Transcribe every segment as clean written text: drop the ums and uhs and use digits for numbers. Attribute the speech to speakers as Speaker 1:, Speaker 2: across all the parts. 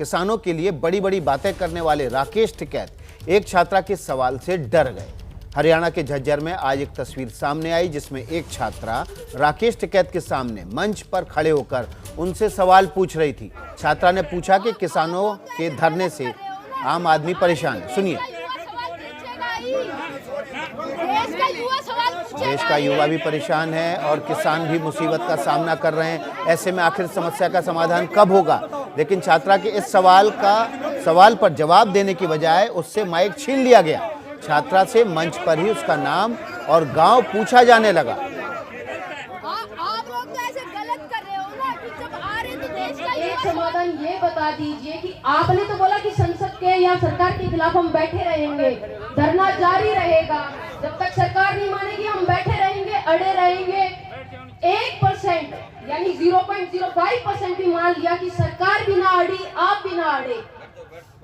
Speaker 1: किसानों के लिए बड़ी बड़ी बातें करने वाले राकेश टिकैत एक छात्रा के सवाल से डर गए। हरियाणा के झज्जर में आज एक तस्वीर सामने आई जिसमें एक छात्रा राकेश टिकैत के सामने मंच पर खड़े होकर उनसे सवाल पूछ रही थी। छात्रा ने पूछा कि किसानों के धरने से आम आदमी परेशान है। सुनिए। देश का युवा भी परेशान है और किसान भी मुसीबत का सामना कर रहे हैं। ऐसे में आखिर समस्या का समाधान कब होगा? लेकिन छात्रा के इस सवाल पर जवाब देने की बजाय उससे माइक छीन लिया गया। छात्रा से मंच पर ही उसका नाम और गांव पूछा जाने लगा।
Speaker 2: आप लोग तो ऐसे गलत कर रहे हो ना कि जब आ रहे तो देश का
Speaker 3: एक समाधान ये बता दीजिए कि आपने तो बोला कि संसद के या सरकार के खिलाफ हम बैठे रहेंगे, धरना जारी रहेगा, जब तक सरकार नहीं मानेगी हम बैठे रहेंगे, अड़े रहेंगे। 1% यानी 0.05% भी मान लिया कि सरकार भी ना अड़ी, आप भी ना अड़े,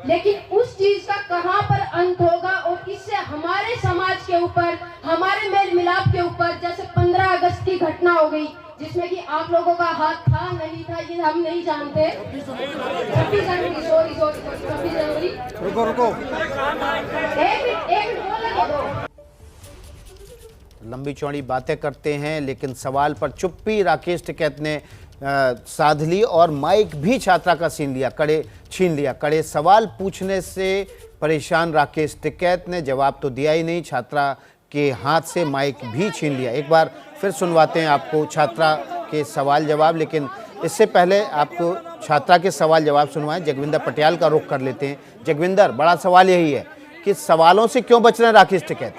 Speaker 3: लेकिन उस चीज का कहां पर अंत होगा और इससे हमारे समाज के ऊपर, हमारे मेल मिलाप के ऊपर, जैसे 15 अगस्त की घटना हो गई जिसमें कि आप लोगों का हाथ था नहीं था ये हम नहीं जानते। 26 जनवरी
Speaker 1: रुको
Speaker 3: एक बोल।
Speaker 1: लंबी चौड़ी बातें करते हैं लेकिन सवाल पर चुप्पी राकेश टिकैत ने साध ली और माइक भी छात्रा का छीन लिया। कड़े सवाल पूछने से परेशान राकेश टिकैत ने जवाब तो दिया ही नहीं, छात्रा के हाथ से माइक भी छीन लिया। एक बार फिर सुनवाते हैं आपको छात्रा के सवाल जवाब, लेकिन इससे पहले आपको छात्रा के सवाल जवाब सुनवाएं। जगविंदर पटियाल का रुख कर लेते हैं। जगविंदर, बड़ा सवाल यही है कि सवालों से क्यों बच रहे हैं राकेश टिकैत?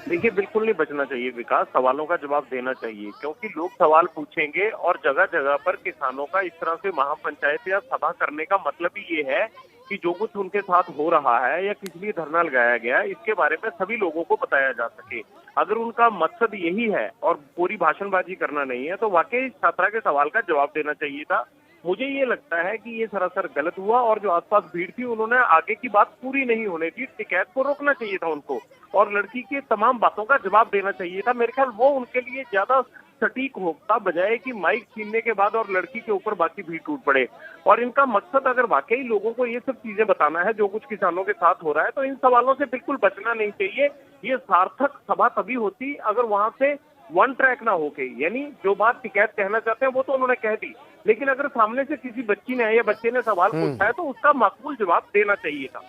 Speaker 4: देखिए, बिल्कुल नहीं बचना चाहिए विकास, सवालों का जवाब देना चाहिए, क्योंकि लोग सवाल पूछेंगे और जगह जगह पर किसानों का इस तरह से महापंचायत या सभा करने का मतलब ही ये है कि जो कुछ उनके साथ हो रहा है या किस लिए धरना लगाया गया है इसके बारे में सभी लोगों को बताया जा सके। अगर उनका मकसद यही है और पूरी भाषणबाजी करना नहीं है तो वाकई छात्रा के सवाल का जवाब देना चाहिए था। मुझे ये लगता है कि ये सरासर गलत हुआ और जो आसपास भीड़ थी उन्होंने आगे की बात पूरी नहीं होने दी। टिकैत को रोकना चाहिए था उनको और लड़की के तमाम बातों का जवाब देना चाहिए था। मेरे ख्याल वो उनके लिए ज्यादा सटीक होता, बजाय कि माइक छीनने के बाद और लड़की के ऊपर बाकी भीड़ टूट पड़े। और इनका मकसद अगर वाकई लोगों को ये सब चीजें बताना है जो कुछ किसानों के साथ हो रहा है तो इन सवालों से बिल्कुल बचना नहीं चाहिए। ये सार्थक सभा तभी होती अगर वहां से वन ट्रैक ना होके, यानी जो बात टिकैत कहना चाहते हैं वो तो उन्होंने कह दी, लेकिन अगर सामने से किसी बच्ची ने या बच्चे ने सवाल पूछा है तो उसका माकूल जवाब देना चाहिए था।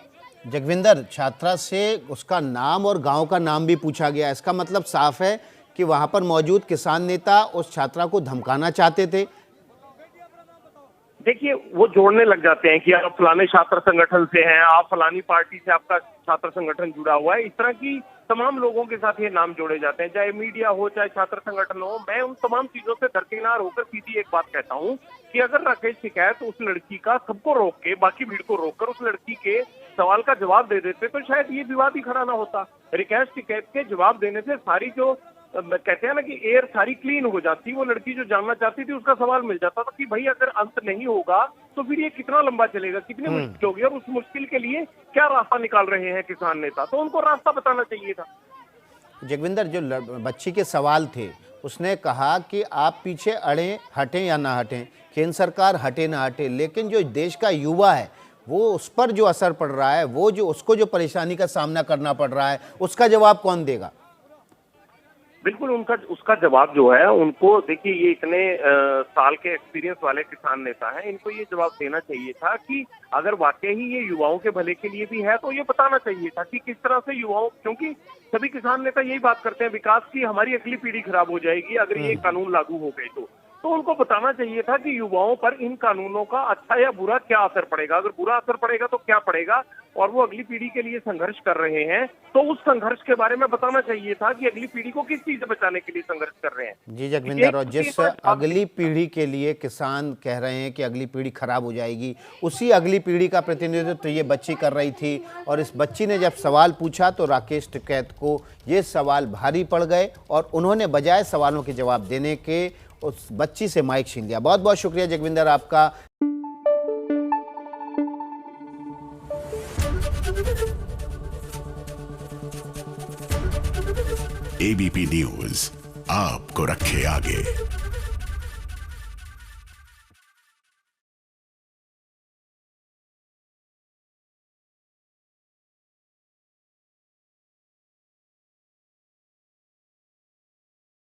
Speaker 1: जगविंदर, छात्रा से उसका नाम और गांव का नाम भी पूछा गया। इसका मतलब साफ है कि वहां पर मौजूद किसान नेता उस छात्रा को धमकाना चाहते थे।
Speaker 4: देखिए, वो जोड़ने लग जाते हैं कि आप फलाने छात्र संगठन से हैं, आप फलानी पार्टी से आपका छात्र संगठन जुड़ा हुआ है। इस तरह की तमाम लोगों के साथ ये नाम जोड़े जाते हैं, चाहे मीडिया हो चाहे छात्र संगठन हो। मैं उन तमाम चीजों से दरकिनार होकर सीधी एक बात कहता हूँ कि अगर राकेश टिकैत उस लड़की का सबको रोक के, बाकी भीड़ को रोककर उस लड़की के सवाल का जवाब दे देते तो शायद ये विवाद ही खड़ा ना होता। राकेश टिकैत के जवाब देने से सारी जो कहते हैं ना कि एयर सारी क्लीन हो जाती, वो लड़की जो जानना चाहती थी उसका सवाल मिल जाता था कि भाई अगर अंत नहीं होगा तो फिर ये कितना लंबा चलेगा, कितनी मुश्किल होगी और उस मुश्किल के लिए क्या रास्ता निकाल रहे हैं किसान नेता, तो उनको रास्ता बताना चाहिए था।
Speaker 1: जगविंदर, जो बच्ची के सवाल थे उसने कहा कि आप पीछे अड़े, हटें या ना हटें, केंद्र सरकार हटे ना हटे, लेकिन जो देश का युवा है वो उस पर जो असर पड़ रहा है, वो जो उसको जो परेशानी का सामना करना पड़ रहा है, उसका जवाब कौन देगा?
Speaker 4: बिल्कुल उसका जवाब जो है उनको, देखिए ये इतने साल के एक्सपीरियंस वाले किसान नेता हैं, इनको ये जवाब देना चाहिए था कि अगर वाकई ही ये युवाओं के भले के लिए भी है तो ये बताना चाहिए था कि किस तरह से युवाओं, क्योंकि सभी किसान नेता यही बात करते हैं विकास की हमारी अगली पीढ़ी खराब हो जाएगी अगर ये कानून लागू हो गए तो उनको बताना चाहिए था कि युवाओं पर इन कानूनों का अच्छा या बुरा क्या असर पड़ेगा। अगर बुरा असर पड़ेगा तो क्या पड़ेगा, और वो अगली पीढ़ी के लिए संघर्ष कर रहे हैं तो उस संघर्ष के बारे में बताना चाहिए था कि अगली पीढ़ी को किस चीज से बचाने के लिए संघर्ष कर रहे हैं।
Speaker 1: जी जगविंदर, और जिस अगली पीढ़ी के लिए किसान कह रहे हैं कि अगली पीढ़ी खराब हो जाएगी, उसी अगली पीढ़ी का प्रतिनिधित्व तो ये बच्ची कर रही थी। और इस बच्ची ने जब सवाल पूछा तो राकेश टिकैत को ये सवाल भारी पड़ गए और उन्होंने बजाय सवालों के जवाब देने के उस बच्ची से माइक छीन लिया। बहुत बहुत शुक्रिया जगविंदर आपका।
Speaker 5: एबीपी न्यूज आपको रखे आगे।